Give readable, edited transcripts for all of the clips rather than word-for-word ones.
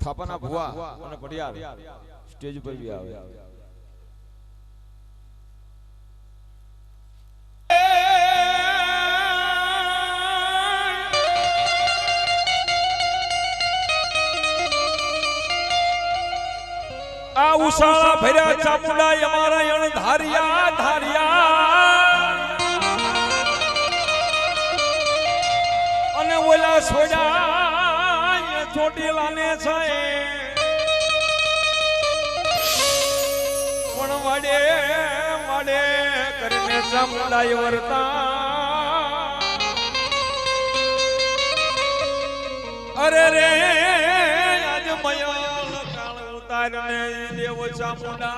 થાપાના ભુવા અને પડિયાર સ્ટેજ ઉપર બી આવે. આ ઉસાળા ભર્યા ચામુંડા અમારા યણ ધારિયા ધારિયા અને ઓલા સોડા ચોટીલાને છે પણ વાડે વાડે કરીને ચામુંડા વર્તા અરે રે આજ મયા તારને દેવ ચામુંડા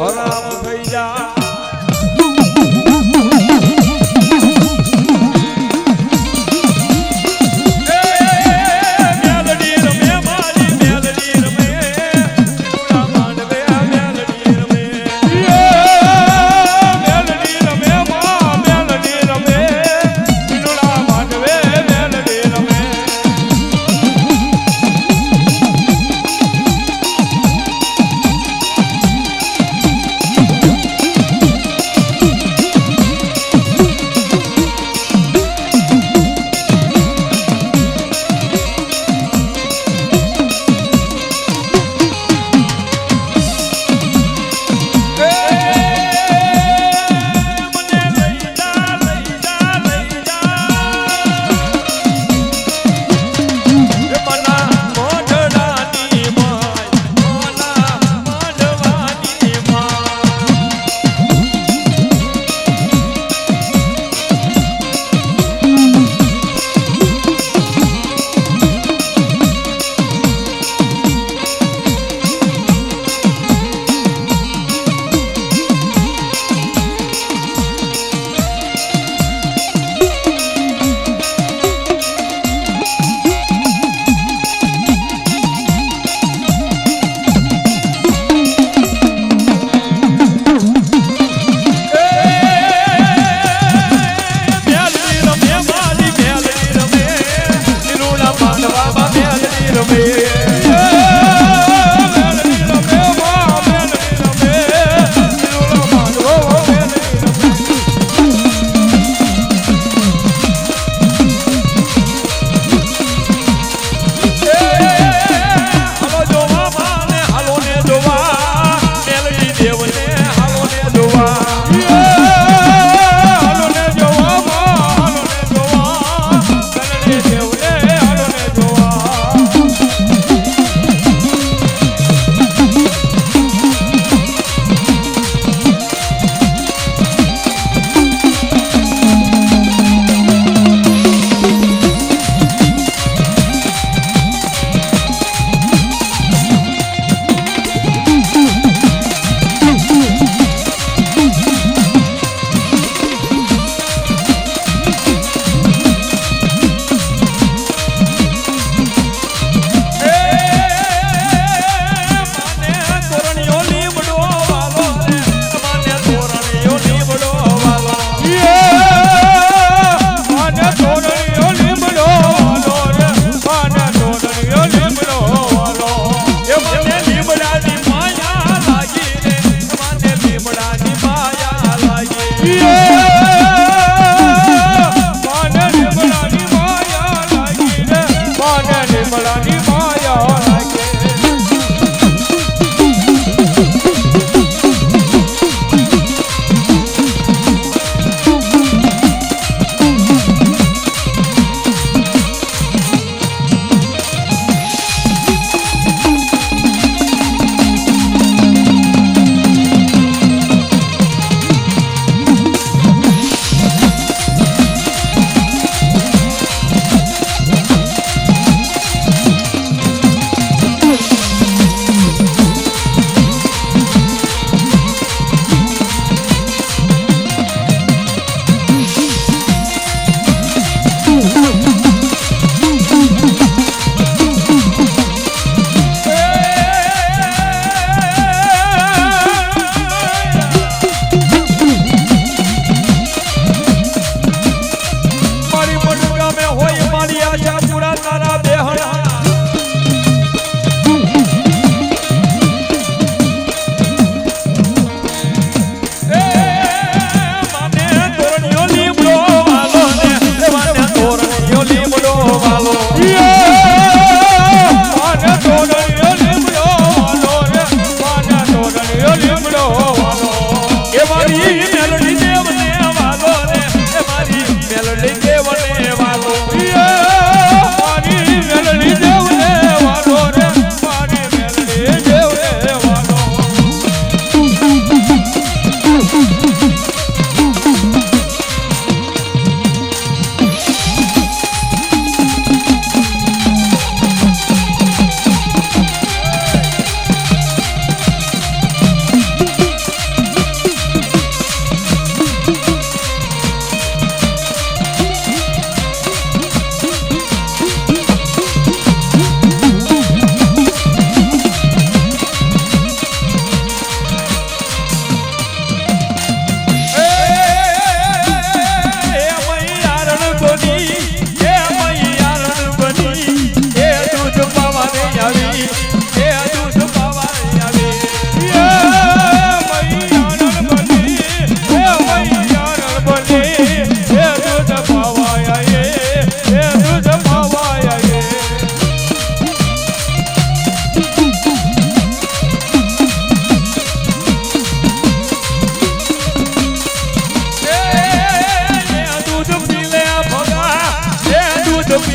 હરામ થઈ જા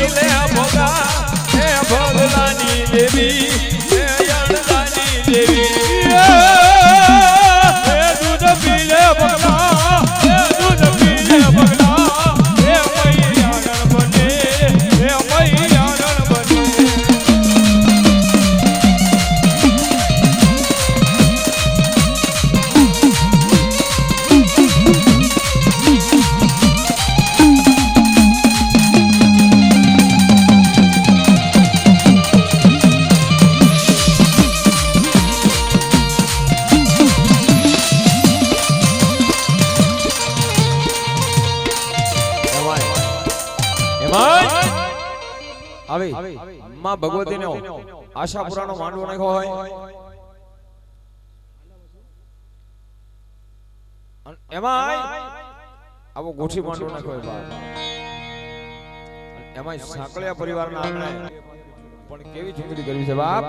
ઝૂંપડી લે ભોગા હે ભોગલાની દેવી હે યણદાની દેવી હે દૂધ પી લે ભોગા હે દૂધ પી લે ભોગા હે મૈયારણ બને હે મૈયારણ બને આવી માં ભગવતીનો આશાપુરાનો માંડવો નાખ્યો હોય એમાં આવો ગોઠી માંડવો નાખ્યો હોય બાપ એમાં સાંકળિયા પરિવારના આંગણે પણ કેવી ચૂંટણી કરવી છે બાપ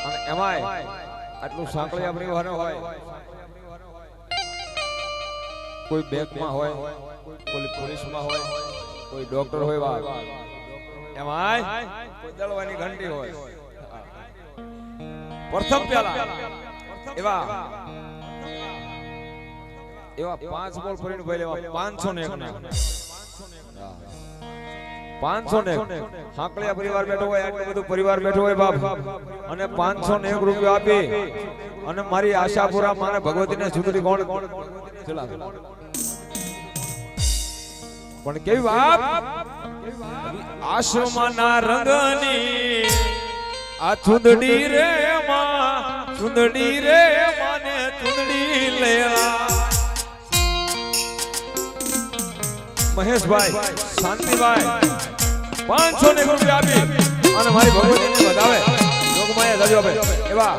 અને એમાં આટલું સાંકળિયા પરિવાર હોય કોઈ બેંકમાં હોય કોઈ પોલીસમાં હોય કોઈ ડોક્ટર હોય બાપ એમાં કોઈ દળવાની ઘંટી હોય પ્રથમ પેલા એવા 5 બોલ ફરીને ભાઈ લેવા 501 ના 501 હાકલિયા પરિવાર બેઠો હોય આટલું બધું પરિવાર બેઠો હોય બાપ અને 501 રૂપિયા આપી અને મારી આશાપુરા માને ભગવતીને સુધરી કોણ ચલા પણ કેવી બાપ આશ્રમના રંગની આ ચુંદડી રે માને ચુંદડી લેવા મહેશભાઈ શાંતિભાઈ 501 રૂપિયા આપી અને મારી ભગવતીને વધાવે જોગમાયા જાજો આપે એવા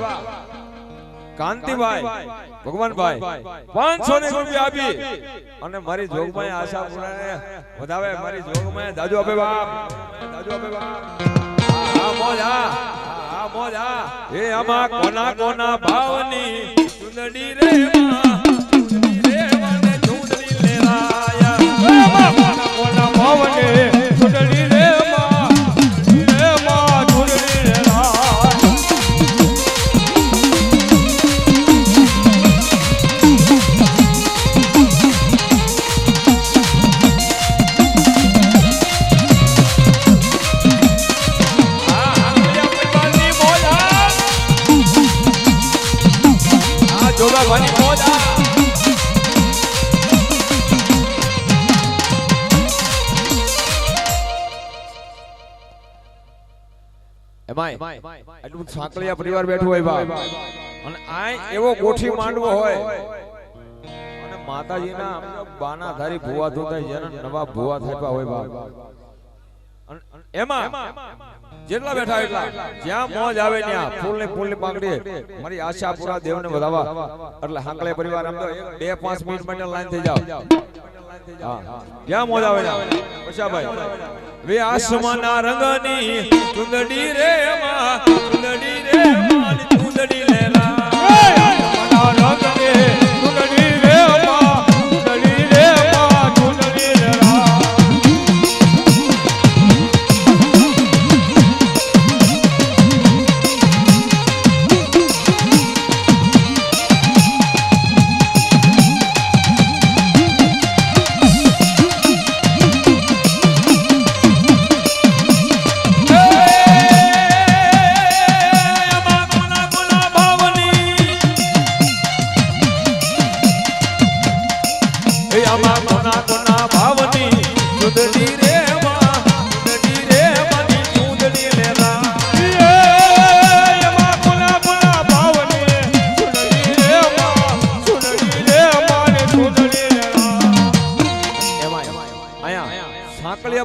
કાંતિભાઈ ભગવાનભાઈ 501 રૂપિયા આપી અને મારી જોગમાયા આશાપુરાને વધાવે મારી જોગમાયા જાજો આપે બાપ જાજો આપે બાપ આ મોજ આ એ આમાં કોના કોના ભાવની ચુંદડી રે માં ચુંદડી લેવાયા કોના ભાવને ચુંદડી રે માં ચુંદડી લેવાયા જોગાભાઈની મોજ એમાંય આટલું સાંકળિયા પરિવાર બેઠું હોય બાપ અને આ એવો ગોઠી માંડવો હોય અને માતાજીના બાના ધારી ભુવા ધોતા જેના નવા ભુવા થાપ્યા હોય બાપ એમાં જેટલા બેઠા એટલા જ્યાં મોજ આવે ત્યાં ફૂલની પાંગડી મારી આશાપુરા દેવને વધાવા એટલે હાંકળે પરિવાર આમ તો 2-5 મિનિટ માટે લાઈન થઈ જાવ હા જ્યાં મોજ આવે ત્યાં પછાભાઈ વે આસમાના રંગની ચુંદડી રે માં ચુંદડી રે માં ચુંદડી લેલા આસમાના રંગની ચુંદડી રે માં ચુંદડી રે માં ચુંદડી લેલા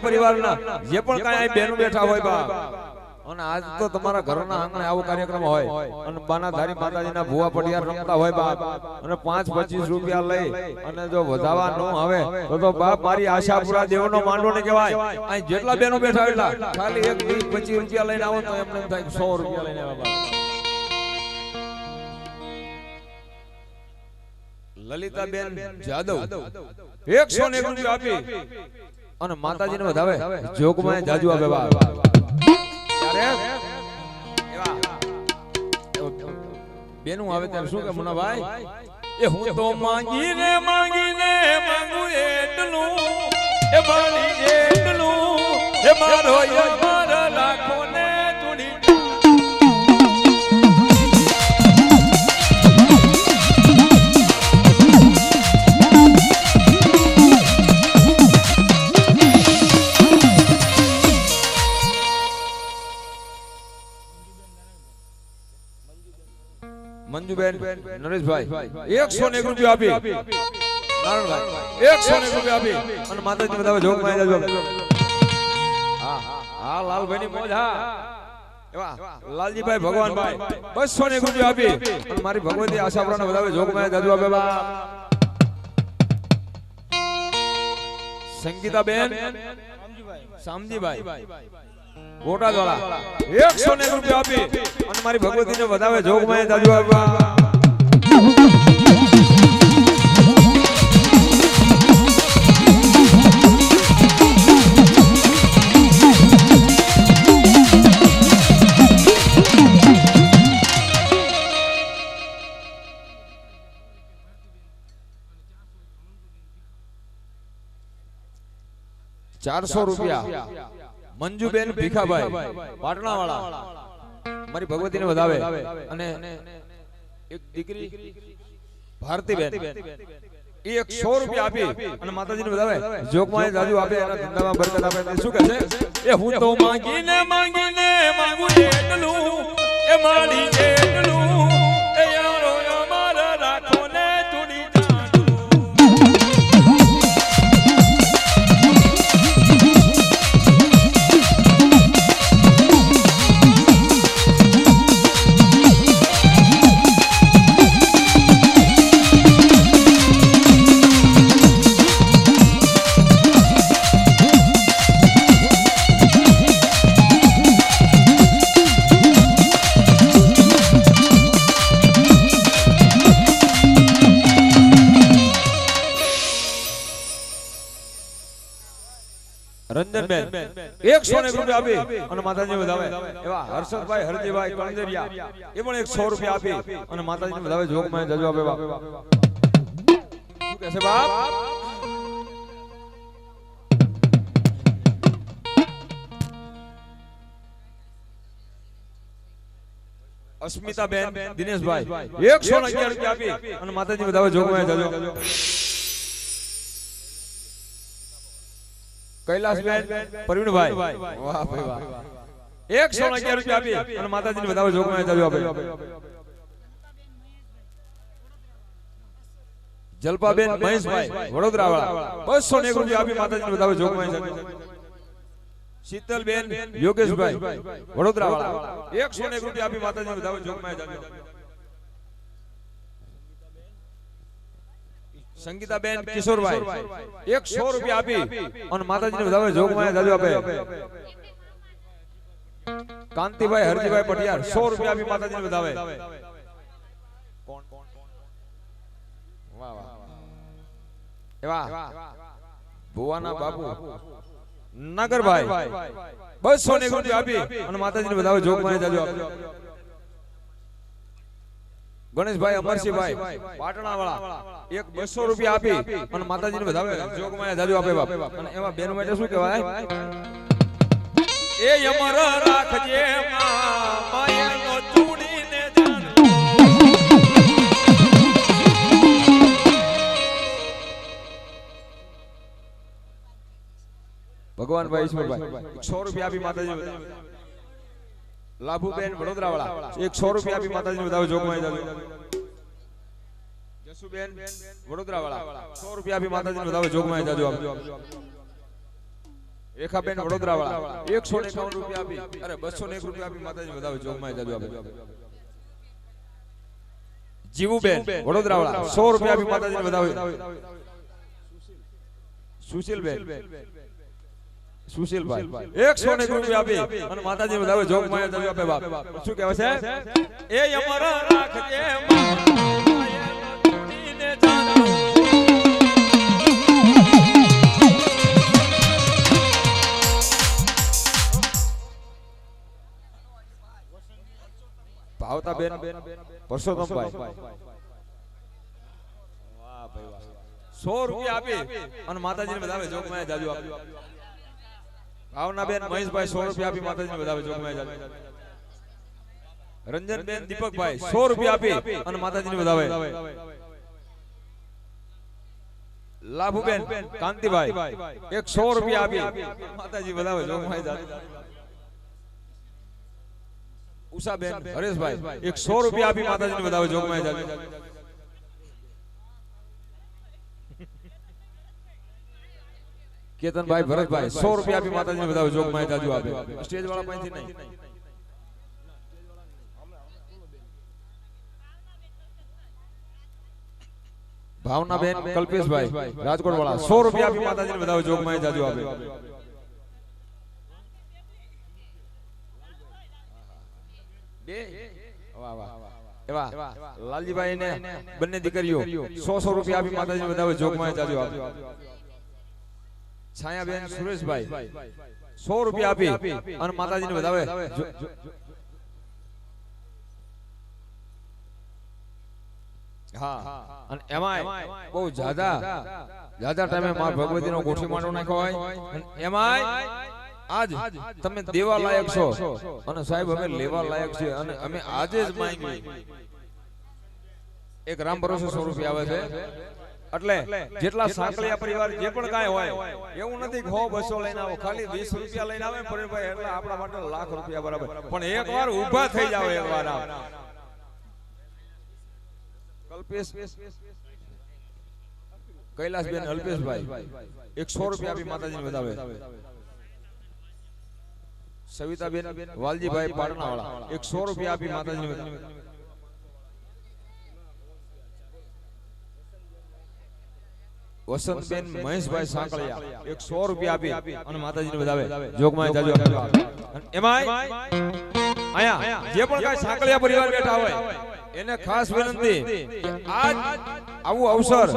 પરિવારના જે પણ કાંઈ બેનો બેઠા હોય બા અને આજ તો તમારા ઘરના આંગણે આવો કાર્યક્રમ હોય અને બાના ધારી માતાજીના ભુવા પટિયાર રમતા હોય બાપ અને 5-25 રૂપિયા લઈ અને જો વધાવા ન આવે તો બાપ મારી આશાપુરા દેવનો માંડવો ને કહેવાય અહીં જેટલા બેનો બેઠા એટલા ખાલી 1-20-25 રૂપિયા લઈને આવો તો એમને થાય 100 રૂપિયા લઈને આવા બાપ લલિતાબેન જાદવ 101 રૂપિયા આપી અને માતાજીને વધાવે જોગમાં જાજુ આપે બાપ ત્યારે એવા બેનું આવે ત્યારે શું કે મુનાભાઈ એ હું તો માંગીને માંગુ એટલું એ મારી એટલું એ મારો મારા લાખો ને તુડી મંજુબેન નરેશભાઈ 101 રૂપિયા આપી નારણભાઈ 101 રૂપિયા આપી અને માતાજી બતાવે જોગમાં જાજો હા હા લાલભાઈ ની મોજ હા એવા લાલજીભાઈ ભગવાનભાઈ 201 રૂપિયા આપી અને મારી ભગવતી આશાપુરાને બતાવે જોગમાં જાજો આપે બા સંગીતાબેન શામજીભાઈ બોટાદ વાળા 101 રૂપિયા આપી અને મારી ભગવતીને વધાવે જોગમાં જાજુ આપવા 400 રૂપિયા મંજુબેન ભીખાભાઈ પાટણા વાળા મારી ભગવતીને વધાવે અને એક દીકરી ભારતીબેન 100 રૂપિયા આપી અને માતાજીને વધાવે જોગમાં જાજુ આપે અને ધંધામાં બરકત આપે શું કહે છે એ હું તો માંગીને માંગુ એટલું એ મારી એટલું એ યારો અમારા રાખો ને તુડી રંજનબેન 101 રૂપિયા આપી અને માતાજીને વધાવે એવા હર્ષદભાઈ હરજીભાઈ કંદરિયા એ પણ 100 રૂપિયા આપી અને માતાજીને વધાવે જોગમાં જાજુ આપે બાપ શું કહે છે બાપ અસ્મિતાબેન દિનેશભાઈ 111 રૂપિયા આપી અને માતાજીને વધાવે જોગમાં જાજુ કૈલાસબેન પ્રવીણભાઈ વાહ ભાઈ વાહ 111 રૂપિયા આપી અને માતાજીને વધાવે જોગમાં જાજુ આપે જલપાબેન મહેશભાઈ વડોદરા વાળા 201 રૂપિયા આપી માતાજીને વધાવે જોગમાં જાજુ શીતલબેન યોગેશભાઈ વડોદરા વાળા 101 રૂપિયા આપી માતાજીને વધાવે જોગમાં જાજુ સંગીતાબેન કિશોરભાઈ 100 રૂપિયા આપી અને માતાજીને વધાવે જોગમાં જાજુ આપે કાંતિભાઈ હરજીભાઈ પટિયાર 100 રૂપિયા આપી માતાજીને વધાવે વાહ વાહ એવા ભુવાના બાપુ નગરભાઈ 201 રૂપિયા આપી અને માતાજીને વધાવે જોગમાં જાજુ આપે ગણેશભાઈ અમરસિંહભાઈ પાટણા વાળા 200 રૂપિયા આપી અને માતાજીને વધાવે જોગમાં જાજુ આપે બાપ અને એવા બેન માટે શું કહેવાય એ અમર રાખજે માયાનો ચૂડીને જાન ભગવાનભાઈ ઈશ્વરભાઈ 100 રૂપિયા આપી માતાજીને લાભુબેન વડોદરા વાળા 100 રૂપિયા આપી માતાજીને વધાવે જોગમાં જાજુ જસુબેન વડોદરા વાળા 100 રૂપિયા આપી માતાજીને વધાવે જોગમાં જાજુ આપજો રેખાબેન વડોદરા વાળા 151 રૂપિયા આપી અરે 201 રૂપિયા આપી માતાજીને વધાવે જોગમાં જાજુ આપજો જીવુબેન વડોદરા વાળા 100 રૂપિયા આપી માતાજીને વધાવે સુશીલબેન સુશીલભાઈ 101 રૂપિયા આપી અને માતાજી વધાવે જોગમાં જાજુ આપે બાપ શું કહેવાય છે એ અમર રાખજે માયાને જાન બેન પરસોત્તમભાઈ વાહ ભાઈ વાહ 100 રૂપિયા આપી અને માતાજીને બધાવે જોગમાયા જાજુ આપી ભાવના બેન મહેશભાઈ 100 રૂપિયા આપી માતાજીને બધાવે જોગમાયા જાજુ રંજન બેન દીપકભાઈ 100 રૂપિયા આપી અને માતાજીને બધાવે લાભુબેન કાંતિભાઈ 100 રૂપિયા આપી માતાજી બધાવે જોગમાયા જાજુ ઉષાબેન હરેશભાઈ 100 રૂપિયા આપી માતાજીને બધાવે જોગમાયા જાજુ કેતનભાઈ ભરતભાઈ 100 રૂપિયા આપી માતાજીને બધાવે જોગમાયા જાજુ આપે સ્ટેજ વાળા પાસેથી નહીં ભાવનાબેન કલ્પેશભાઈ રાજકોટ વાળા 100 રૂપિયા આપી માતાજીને બધાવે જોગમાયા જાજુ આપે બે વાહ વાહ એવા લાલજીભાઈ ને બંને દીકરીઓ 100 રૂપિયા આપી માતાજીને બધાવે જોગમાયા જાજુ આપે છાયાબેન સુરેશભાઈ 100 રૂપિયા આપી અને માતાજીને બધાવે હા અને એમાંય બહુ જ્યાદા ટાઈમે માં ભગવતીનો ગોઠી માંડો નાખ્યો હોય અને એમાંય આજ તમે દેવા લાયક છો અને સાહેબ અમે લેવા લાયક છે અને અમે આજે જ માંગી એક રામ ભરોસે 100 રૂપિયા આવે છે એટલે જેટલા સાંકળિયા પરિવાર જે પણ કાંઈ હોય એવું નથી 100-200 લઈને આવો ખાલી 20 રૂપિયા લઈને આવે ભાઈ એટલે આપણા માટે લાખ રૂપિયા બરાબર પણ એકવાર ઊભા થઈ જાવ એકવાર આવ કલ્પેશ કૈલાસબેન અલ્પેશભાઈ 100 રૂપિયા આપી માતાજીને બધાવે સવિતાબેન વાલજીભાઈ પાટણાવાળા 100 રૂપિયા આપી માતાજીને બધાવે વસંતબેન મહેશભાઈ સાંકળિયા 100 રૂપિયા આપી અને માતાજીને બધાવે જોગમાયા જાજુ આપે એમાંય આયા જે પણ કાંઈ સાંકળિયા પરિવાર બેઠા હોય એને ખાસ વિનંતી આજ આવું અવસર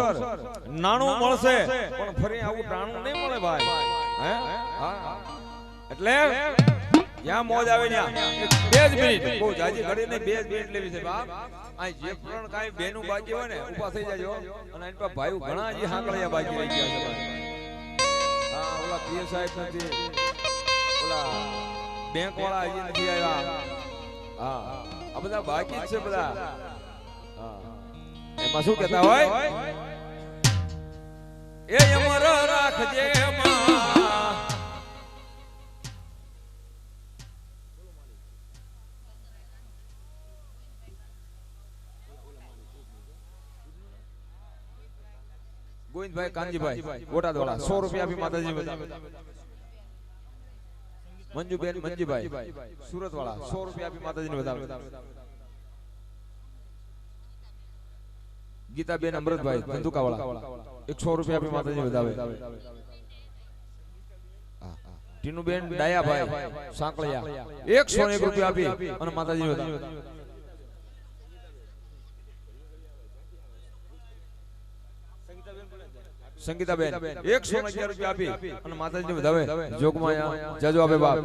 નાણું મળશે પણ ફરી આવું નાણું નહીં મળે ભાઈ હે હા એટલે જ્યાં મોજ આવે ત્યાં 2 જ મિનિટ બહુ જાજી ઘડી નહીં 2 જ મિનિટ લેવી છે બાપ આ જે પણ કાંઈ બેનું બાકી હોય ને ઊભા થઈ જાજો અને એની પર ભાઈઓ ઘણા જે હાંકળિયા બાકી રહી ગયા છે ભાઈ હા ઓલા પીએ સાહેબ નથી ઓલા બેંક વાળા હજી નથી આવ્યા હા આ બધા બાકી જ છે બધા હા એમાં શું કહેતા હોય એ અમર રાખજે માં ગોવિંદભાઈ કાનજીભાઈ બોટાદ વાળા 100 રૂપિયા આપી માતાજી મંજુબેન મંજીભાઈ સુરત વાળા 100 રૂપિયા આપી માતાજીને વધાવે ગીતાબેન અમૃતભાઈ ધંધુકા વાળા 100 રૂપિયા આપી માતાજીને વધાવે ટીનુબેન ડાયાભાઈ સાંકળિયા 101 રૂપિયા આપી અને માતાજીને વધાવે સંગીતાબેન 111 રૂપિયા આપી અને માતાજીને વધાવે જોગમાયા જાજો આપે બાપ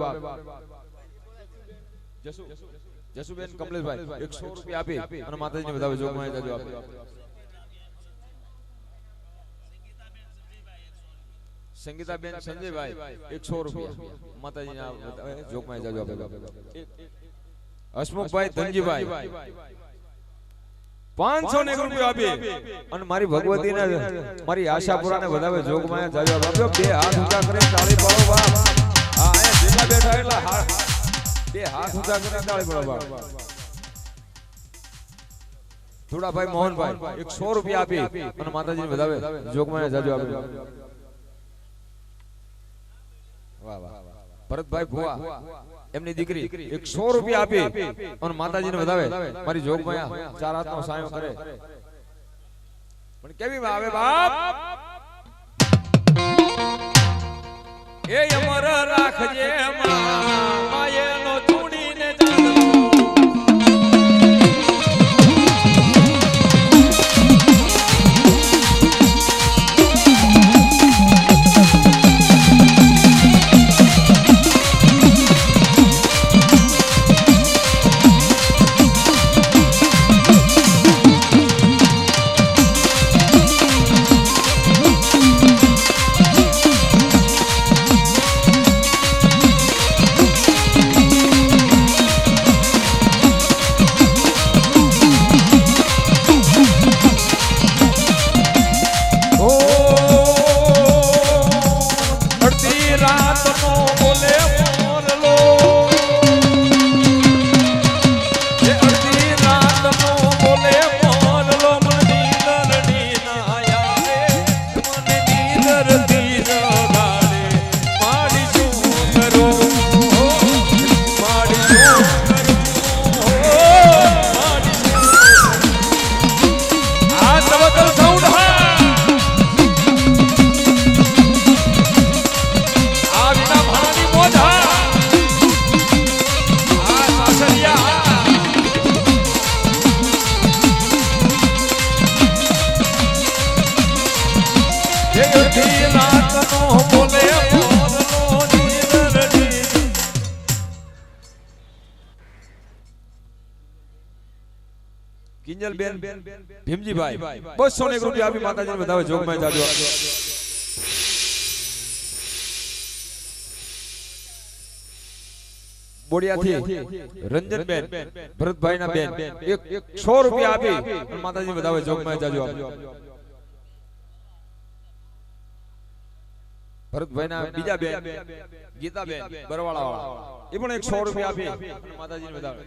જસુબેન કમલેશભાઈ 100 રૂપિયા આપી અને માતાજીને વધાવે જોગમાયા જાજો આપે સંગીતાબેન સંજયભાઈ 100 રૂપિયા માતાજીને વધાવે જોગમાયા જાજો આપે હસમુખભાઈ ધનજીભાઈ 501 રૂપિયા આપી અને મારી ભગવતીને મારી આશાપુરાને વધાવે જોગમાયા જાજો આપ્યો બે હાથ ઊંચા કરીને તાળી પાડો બાપ હા અહીંયા જેટલા બેઠા એટલા બે હાથ ઊંચા કરીને તાળી પાડો બાપ થોડાભાઈ મોહનભાઈ 100 રૂપિયા આપી અને માતાજીને વધાવે જોગમાયા જાજો આપ્યો વાહ વાહ ભરતભાઈ ભુવા એમની દીકરી 100 રૂપિયા આપી અને માતાજીને વધાવે મારી જોગમાયા ચાર હાથનો સાયો કરે પણ કેવી આવે બાપ એ અમર રાખજે માયેનો ચૂડીને જાનો બોલે મોરનો નીંદરડી. કિંજલબેન ભીમજીભાઈ 201 રૂપિયા આપી માતાજીને વધાવે જોગમાં જાજો. બોડિયાથી રંજનબેન ભરતભાઈના બેન 100 રૂપિયા આપી માતાજીને વધાવે જોગમાં જાજો. ભરતભાઈના બીજા બેન ગીતાબેન બરવાળા વાળા એ પણ 100 રૂપિયા આપી માતાજીને વધાવે.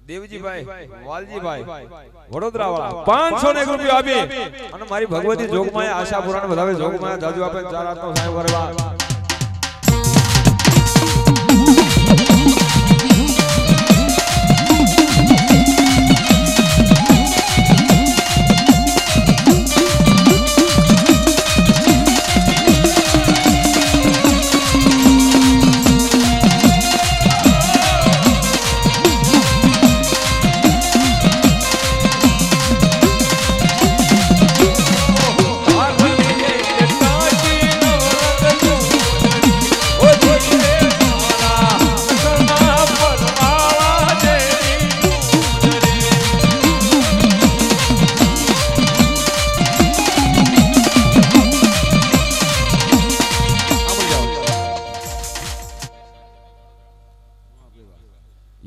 દેવજીભાઈ વાલજીભાઈ વડોદરા વાળા 501 રૂપિયા આપી અને મારી ભગવતી જોગમાયા આશા પુરાણ વધાવે જોગમાયા જાજુ આપે 4 હાથનો સાયો કરવા.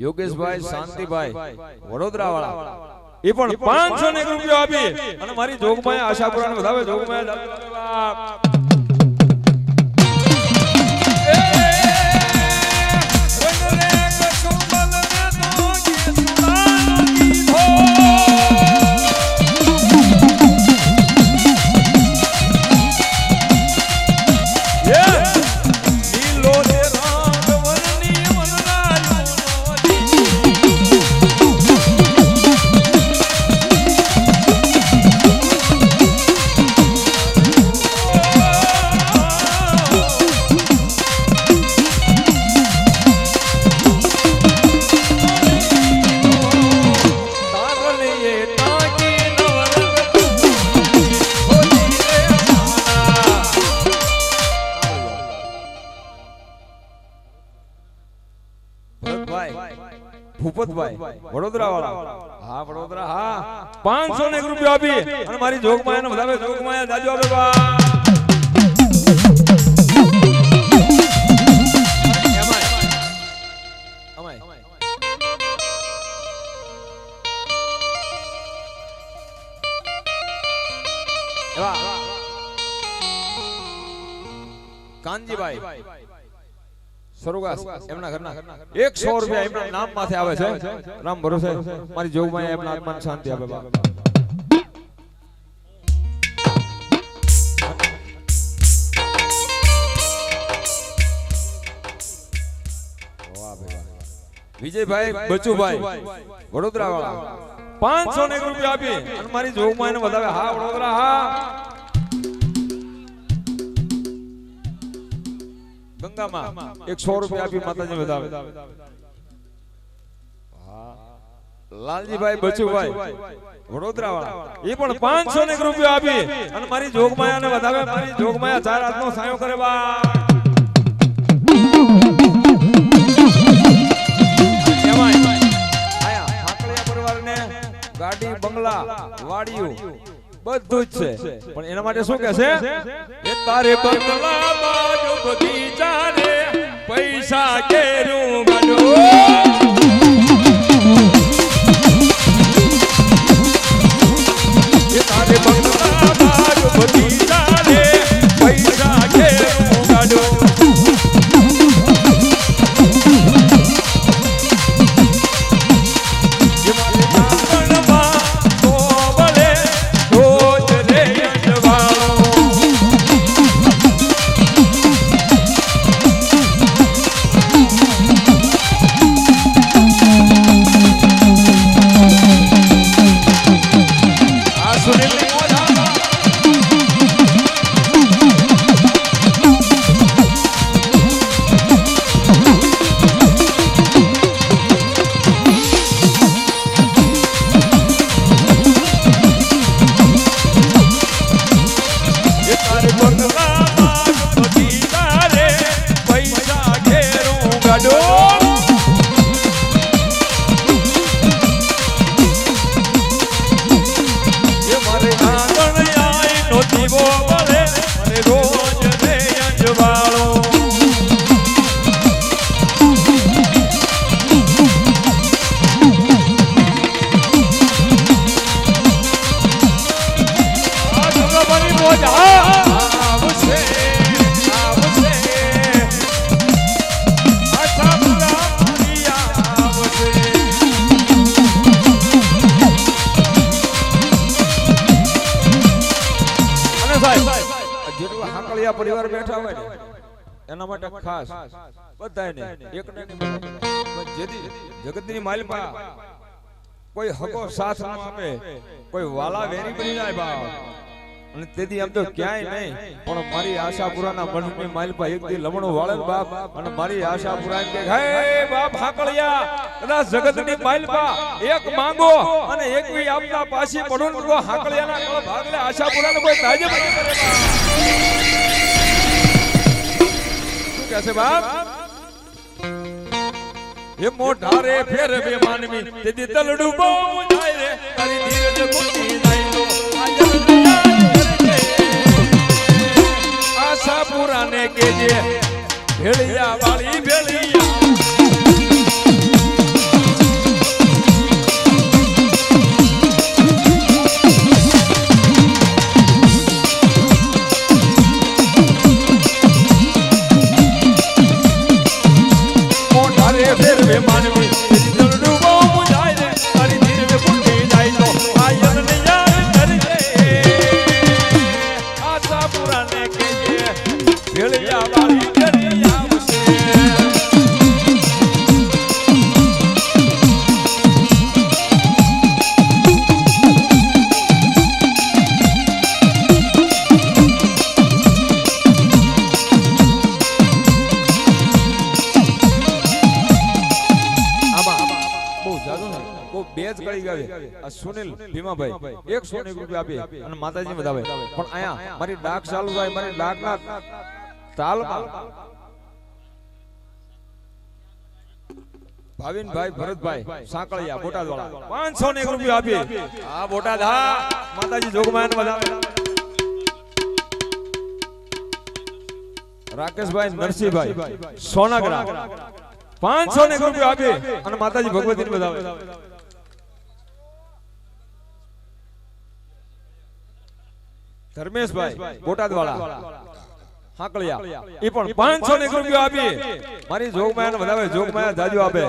યોગેશભાઈ શાંતિભાઈ વડોદરા વાળા એ પણ 501 રૂપિયા આપી અને મારી જોગમાયા આશા પુરાણ વધાવે જોગમાયા. ભૂપતભાઈ વડોદરા વાળા હા વડોદરા હા 501 રૂપિયા આપી અને મારી જોગમાયાને વધાવે જોગમાયા જાજો આપે બા. કાનજીભાઈ સરોગાસ એમના ઘરના 100 રૂપિયા એમના નામ માથે આવે છે. રામ ભરોસે મારી જોગમાં એમના આત્માને શાંતિ આપે બા. વિજયભાઈ બચુભાઈ વડોદરા વાળા 501 રૂપિયા આપી અને મારી જોગમાં એને વધાવે હા વડોદરા હા. ગંગામાં 100 રૂપિયા આપી માતાજી વધાવે. લાલજીભાઈ બચુભાઈ વડોદરા વાળા એ પણ 501 રૂપિયા આપી અને મારી જોગમાયાને વધાવે મારી જોગમાયા 4 હાથનો સાયો કરે બા. ગાડી બંગલા વાડીયું બધું જ છે પણ એના માટે શું કહે છે એ તારે બંગલા બાજુ બગીચા રે પૈસા કેરું બનો એ તારે બંગલા બાજુ બગીચા રે પૈસા કેરું બનો જા આવશે આવશે આશાપુરા મારી આવશે અને સાહેબ જેટલા હાકલિયા પરિવાર બેઠા હોય ને એના માટે ખાસ બધાને એક ને જેથી જગતની માલિકા કોઈ હકો સાથ ન આપે કોઈ વાલા વેરી બની જાય બાપ અને તેથી આમ તો ક્યાંય નહીં પણ મારી આશાપુરાના મનની માલિકા એક દી લમણો વાળે બાપ અને મારી આશાપુરા એમ કે હે બાપ હાકલિયા કદાચ જગતની માલિકા એક માંગો અને એક વી આપના પાછી પડો ને તો હાકલિયાના કળ ભાગલે આશાપુરાને કોઈ તાજે બની કરે બાપ શું કહે છે બાપ એ મોઢા રે ફેર બે માનવી તેથી તલડું બહુ જાય રે તારી ધીરજ ખૂટી જાય તો આશાપુરાને કેજે ભેળિયા વાળી ભેળિયા સુનિલ ભીમાભાઈ 100 રૂપિયા આપી અને માતાજી વધાવે પણ આયા મારી ડાક ચાલુ થાય મારી ડાકના તાલમાં ભાવિનભાઈ ભરતભાઈ સાંકળિયા બોટાદવાળા 501 રૂપિયા આપી આ બોટાદ હા માતાજી જોગમાયાને વધાવે રાકેશભાઈ નરસિંહભાઈ સોનાગરા 501 રૂપિયા આપી અને માતાજી ભગવતીને વધાવે ધર્મેશભાઈ બોટાદવાળા હાકલિયા એ પણ 501 રૂપિયા આપી મારી જોગમાયાને વધાવે જોગમાયા જાજો આપે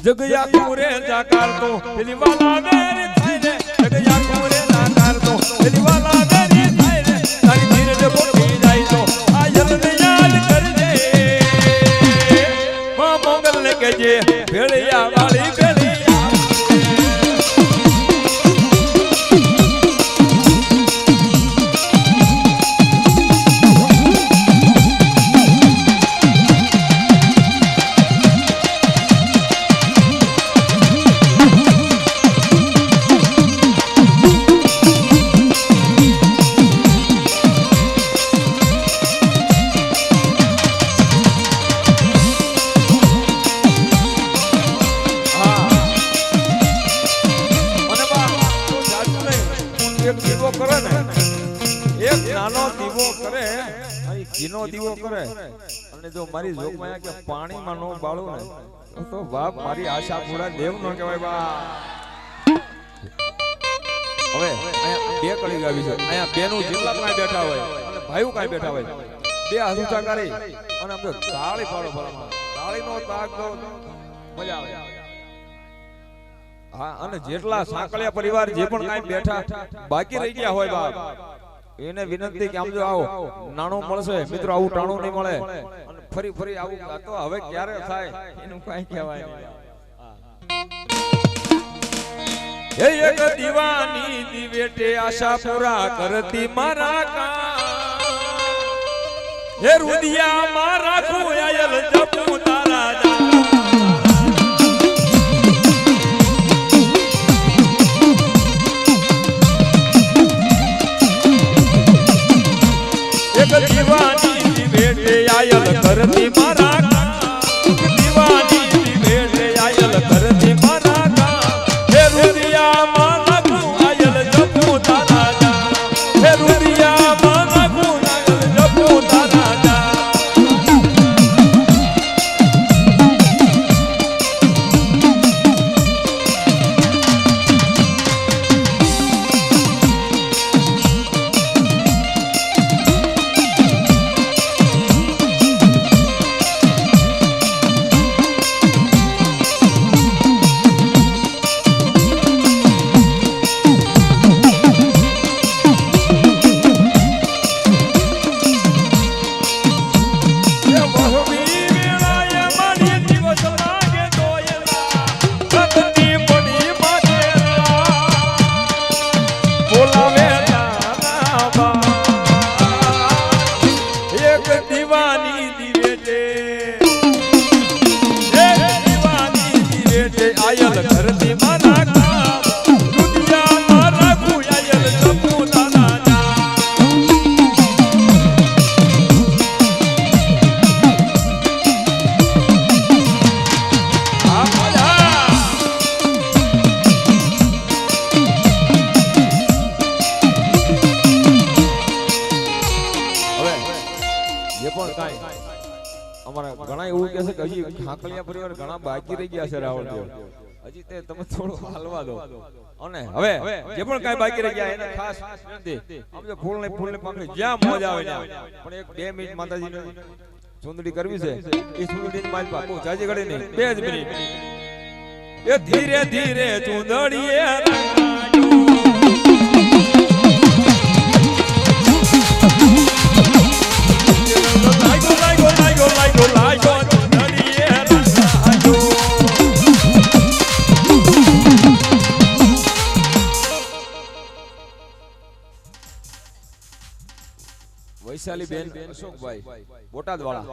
જગયા કુરે જાકાર તો પેલી વાલા વેરી થાય રે જગયા કુરે જાકાર તો પેલી વાલા વેરી થાય રે તારી ધીરજ બોટી જાય તો આ જલ્દી યાદ કરજે માં મોગલ ને કહેજે ભેળિયા વાળી ભેળી ઘીનો દીવો કરે અને જો મારી જોગમાયા કે પાણીમાં નો બાળું ને તો બાપ મારી આશા પૂરા દેવ નો કહેવાય બા હવે અહીંયા બે કળી ગાવી છે અહીંયા બેનું જેટલા પણ બેઠા હોય અને ભાઈઓ કાઈ બેઠા હોય બે હાથ ઊંચા કરી અને આમ તો તાળી પાડો ભલામાં તાળીનો તાક દો મજા આવે હા અને જેટલા સાંકળિયા પરિવાર જે પણ કાઈ બેઠા બાકી રહી ગયા હોય બાપ એને વિનંતી કે આમ જો આવો નાણું મળશે મિત્રો આવું ટાણું નહીં મળે અને ફરી ફરી આવું તો હવે ક્યારે થાય એનું કઈ કહેવાય નહીં હે એક દીવાની દિવેટે આશા પૂરા કરતી મારા કા હે રુદિયા મારા ખોયાલ જપુ તારા દીવાની બેટે આયલ કરતી મારા દીવાની બેટે આયલ કરતી મારા હે રુદિયા મારા આયલ જપુ તારા હે રુદિયા મારા આયલ જપુ તારા કહે છે કે હજી ખાકલિયા પરિવાર ઘણા બાકી રહી ગયા છે રાવળદેવ, હજી તે તમે થોડું હાલવા દો. અને હવે જે પણ કાંઈ બાકી રહી ગયા એને ખાસ વિનંતી, આમ જો ફૂલની પાંખડી જ્યાં મોજ આવે ત્યાં, પણ એક 2 મિનિટ માતાજીને ચૂંદડી કરવી છે. એ ચૂંદડીની માલ પા બહુ જાજી ઘડી નહીં, 2 જ મિનિટ. એ ધીરે ધીરે ચૂંદડીએ વૈશાલી બેન અશોકભાઈ બોટાદ વાળા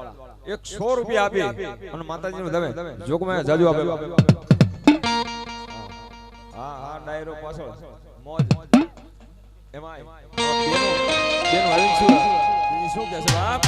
100 રૂપિયા આપી અને માતાજીનું ધવે જોગમાં જાજુ આપે. હા હા ડાયરો પાછળ મોજ એમાં બેન વાળી શું કહે છે બાપ?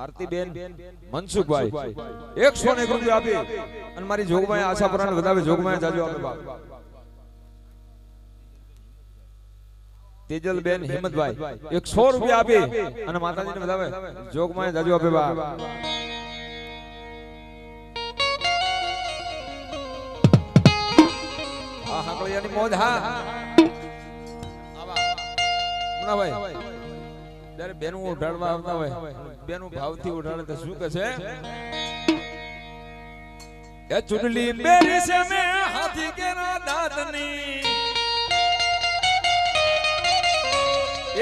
આરતીબેન મનસુખભાઈ 101 રૂપિયા આપી અને મારી જોગમાં આશા પુરાણ વધાવે જોગમાં જાજો આપે બાપ. તેજલબેન હિંમતભાઈ 100 રૂપિયા આપી અને માતાજીને વધાવે જોગમાં જાજો આપે બાપ. આ હાકળિયાની મોજ. હા મુનાભાઈ જ્યારે બેનું ઉઠાડવા આવતા હોય, બેનું ભાવથી ઉઠાડે તો શું કહે છે? એ ચુડલી બેરી છે મે હાથી કેરા દાદની,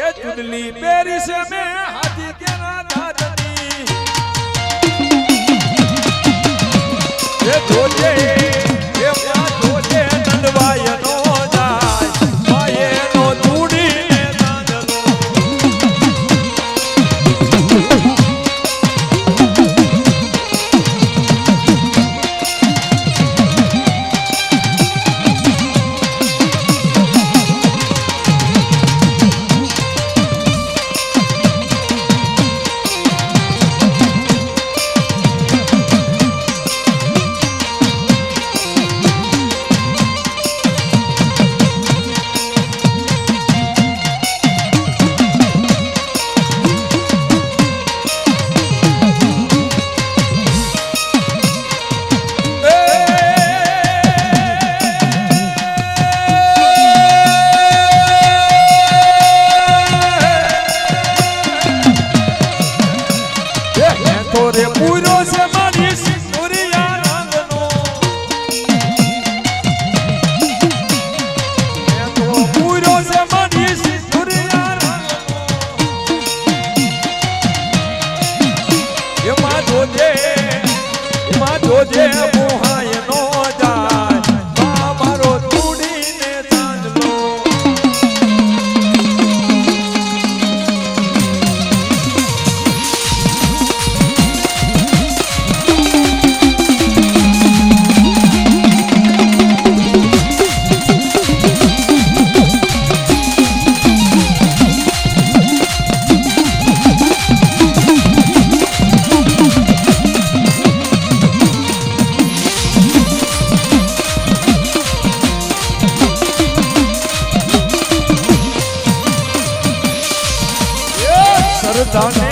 એ ચુડલી બેરી છે મે હાથી કેરા દાદની, એ જોજે એ માં જોજે નંદવાય નો જાય માયે નો ચૂડી જોજે મોહાય નો જાય મારો ચૂડીને ચાંદલો. સરદાર